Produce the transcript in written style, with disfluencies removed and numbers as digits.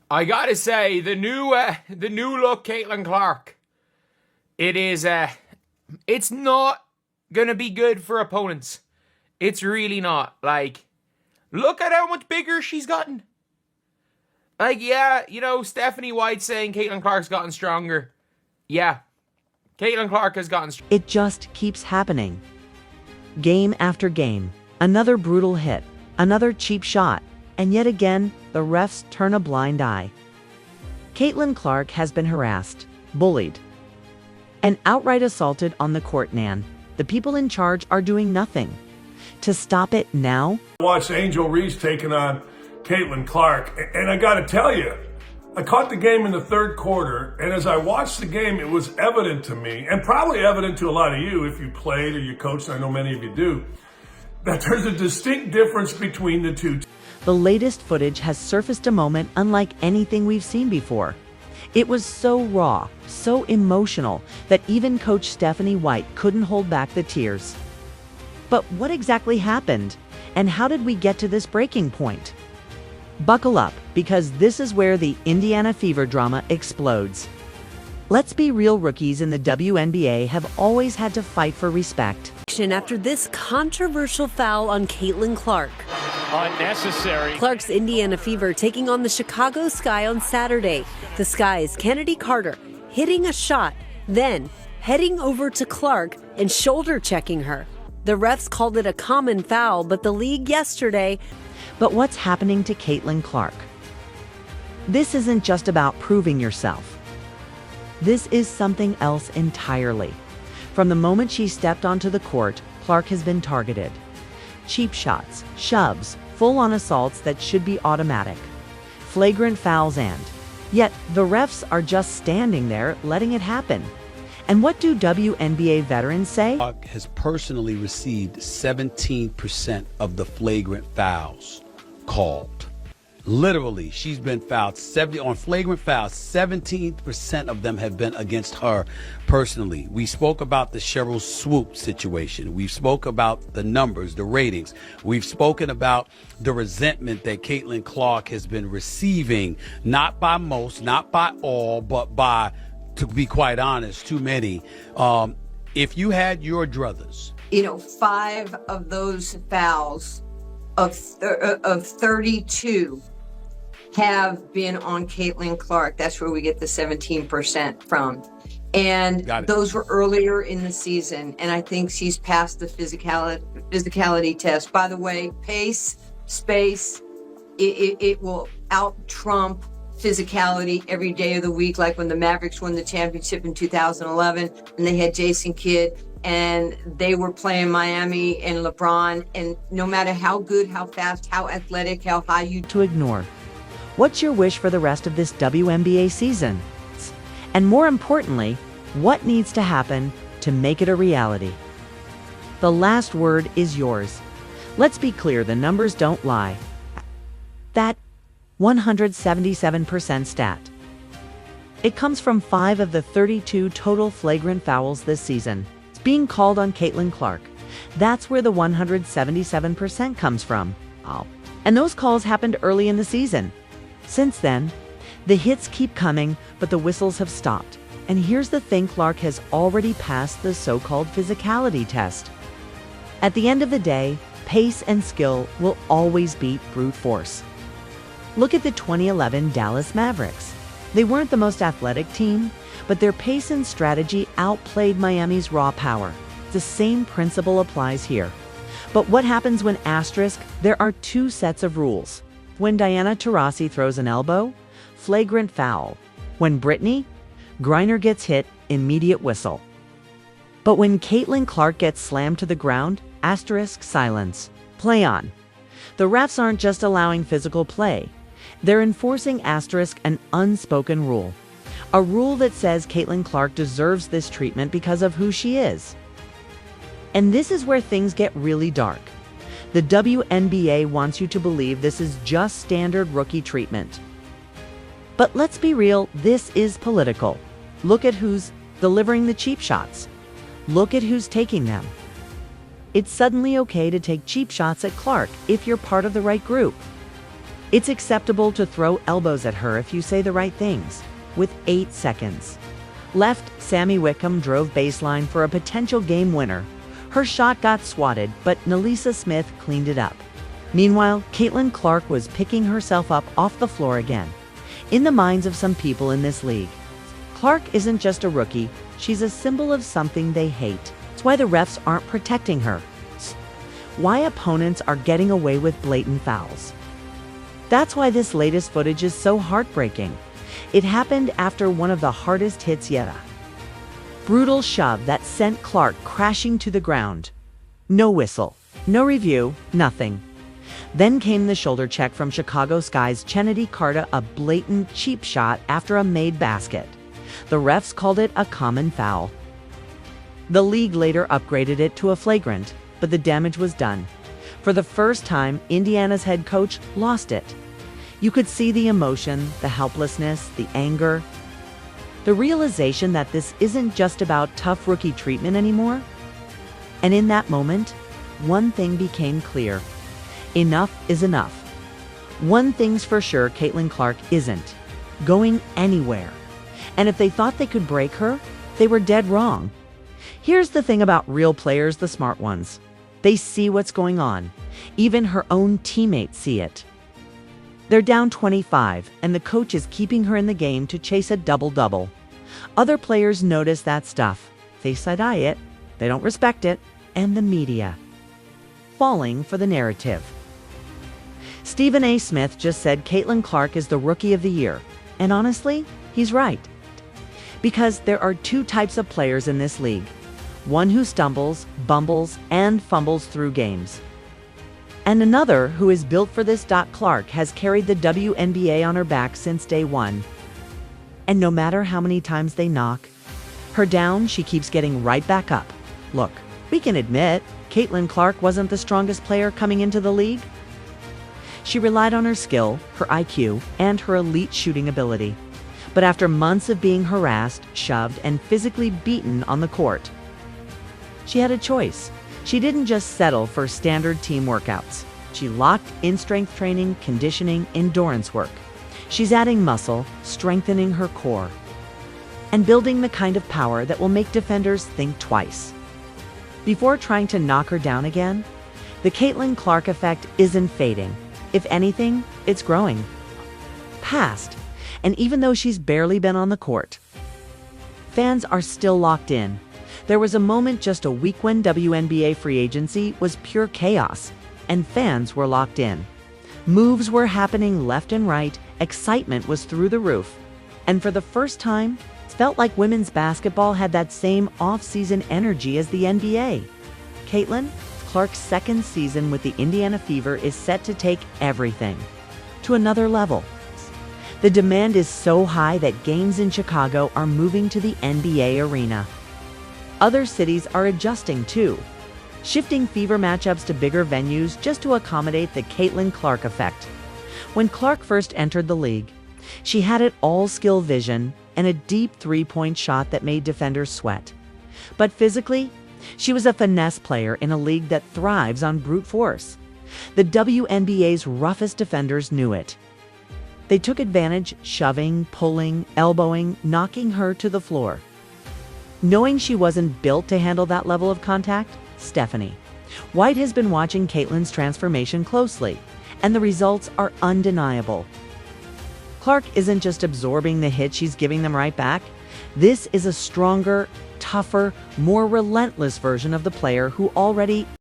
I gotta say, the new look Caitlin Clark, it's not gonna be good for opponents. It's really not. Like, look at how much bigger she's gotten. Like, yeah, Stephanie White saying Caitlin Clark's gotten stronger. Yeah, Caitlin Clark has gotten stronger. It just keeps happening. Game after game, another brutal hit, another cheap shot, and yet again, the refs turn a blind eye. Caitlin Clark has been harassed, bullied, and outright assaulted on the court, Nan. The people in charge are doing nothing. To stop it now? I watched Angel Reese taking on Caitlin Clark, and I gotta tell you, I caught the game in the third quarter, and as I watched the game, it was evident to me, and probably evident to a lot of you if you played or you coached, I know many of you do, that there's a distinct difference between the two. The latest footage has surfaced a moment unlike anything we've seen before. It was so raw, so emotional, that even Coach Stephanie White couldn't hold back the tears. But what exactly happened? And how did we get to this breaking point? Buckle up, because this is where the Indiana Fever drama explodes. Let's be real, rookies in the WNBA have always had to fight for respect. After this controversial foul on Caitlin Clark. Unnecessary. Clark's Indiana Fever taking on the Chicago Sky on Saturday. The Sky's Kennedy Carter hitting a shot, then heading over to Clark and shoulder checking her. The refs called it a common foul, but the league yesterday. But what's happening to Caitlin Clark? This isn't just about proving yourself. This is something else entirely. From the moment she stepped onto the court, Clark has been targeted. Cheap shots, shoves, full-on assaults that should be automatic. Flagrant fouls and... Yet, the refs are just standing there, letting it happen. And what do WNBA veterans say? Clark has personally received 17% of the flagrant fouls called. Literally, she's been fouled 70 on flagrant fouls. 17% of them have been against her personally. We spoke about the Cheryl Swoop situation. We've spoke about the numbers, the ratings. We've spoken about the resentment that Caitlin Clark has been receiving, not by most, not by all, but by, to be quite honest, too many. If you had your druthers, 5 of those fouls of 32 have been on Caitlin Clark. That's where we get the 17% from. And those were earlier in the season. And I think she's passed the physicality test. By the way, pace, space, it will out-trump physicality every day of the week, like when the Mavericks won the championship in 2011 and they had Jason Kidd and they were playing Miami and LeBron, and no matter how good, how fast, how athletic, how high you... To ignore. What's your wish for the rest of this WNBA season? And more importantly, what needs to happen to make it a reality? The last word is yours. Let's be clear, the numbers don't lie. That 177% stat. It comes from 5 of the 32 total flagrant fouls this season. It's being called on Caitlin Clark. That's where the 177% comes from. Oh. And those calls happened early in the season. Since then, the hits keep coming, but the whistles have stopped. And here's the thing, Clark has already passed the so-called physicality test. At the end of the day, pace and skill will always beat brute force. Look at the 2011 Dallas Mavericks. They weren't the most athletic team, but their pace and strategy outplayed Miami's raw power. The same principle applies here. But what happens when asterisk? There are 2 sets of rules. When Diana Taurasi throws an elbow, flagrant foul. When Brittany Griner gets hit, immediate whistle. But when Caitlin Clark gets slammed to the ground, asterisk, silence. Play on. The refs aren't just allowing physical play. They're enforcing asterisk, an unspoken rule. A rule that says Caitlin Clark deserves this treatment because of who she is. And this is where things get really dark. The WNBA wants you to believe this is just standard rookie treatment. But let's be real, this is political. Look at who's delivering the cheap shots. Look at who's taking them. It's suddenly okay to take cheap shots at Clark if you're part of the right group. It's acceptable to throw elbows at her if you say the right things. With 8 seconds left, Sammy Wickham drove baseline for a potential game winner. Her shot got swatted, but Nalisa Smith cleaned it up. Meanwhile, Caitlin Clark was picking herself up off the floor again. In the minds of some people in this league, Clark isn't just a rookie, she's a symbol of something they hate. It's why the refs aren't protecting her. It's why opponents are getting away with blatant fouls. That's why this latest footage is so heartbreaking. It happened after one of the hardest hits yet. A brutal shove that sent Clark crashing to the ground. No whistle, no review, nothing. Then came the shoulder check from Chicago Sky's Kennedy Carter, a blatant cheap shot after a made basket. The refs called it a common foul. The league later upgraded it to a flagrant, but the damage was done. For the first time, Indiana's head coach lost it. You could see the emotion, the helplessness, the anger, the realization that this isn't just about tough rookie treatment anymore. And in that moment, one thing became clear. Enough is enough. One thing's for sure, Caitlin Clark isn't going anywhere. And if they thought they could break her, they were dead wrong. Here's the thing about real players, the smart ones. They see what's going on. Even her own teammates see it. They're down 25, and the coach is keeping her in the game to chase a double-double. Other players notice that stuff. They side-eye it, they don't respect it, and the media falling for the narrative. Stephen A. Smith just said Caitlin Clark is the Rookie of the Year. And honestly, he's right. Because there are two types of players in this league. One who stumbles, bumbles, and fumbles through games. And another who is built for this. Clark has carried the WNBA on her back since day one. And no matter how many times they knock her down, she keeps getting right back up. Look, we can admit Caitlin Clark wasn't the strongest player coming into the league. She relied on her skill, her IQ, and her elite shooting ability. But after months of being harassed, shoved, and physically beaten on the court, she had a choice. She didn't just settle for standard team workouts. She locked in strength training, conditioning, endurance work. She's adding muscle, strengthening her core, and building the kind of power that will make defenders think twice before trying to knock her down again. The Caitlin Clark effect isn't fading. If anything, it's growing. Past. And even though she's barely been on the court, fans are still locked in. There was a moment just a week when WNBA free agency was pure chaos, and fans were locked in. Moves were happening left and right, excitement was through the roof, and for the first time, it felt like women's basketball had that same off-season energy as the NBA. Caitlin Clark's second season with the Indiana Fever is set to take everything to another level. The demand is so high that games in Chicago are moving to the NBA arena. Other cities are adjusting too, shifting Fever matchups to bigger venues just to accommodate the Caitlin Clark effect. When Clark first entered the league, she had it all skill vision and a deep three-point shot that made defenders sweat. But physically, she was a finesse player in a league that thrives on brute force. The WNBA's roughest defenders knew it. They took advantage, shoving, pulling, elbowing, knocking her to the floor. Knowing she wasn't built to handle that level of contact, Stephanie White has been watching Caitlin's transformation closely, and the results are undeniable. Clark isn't just absorbing the hit, she's giving them right back. This is a stronger, tougher, more relentless version of the player who already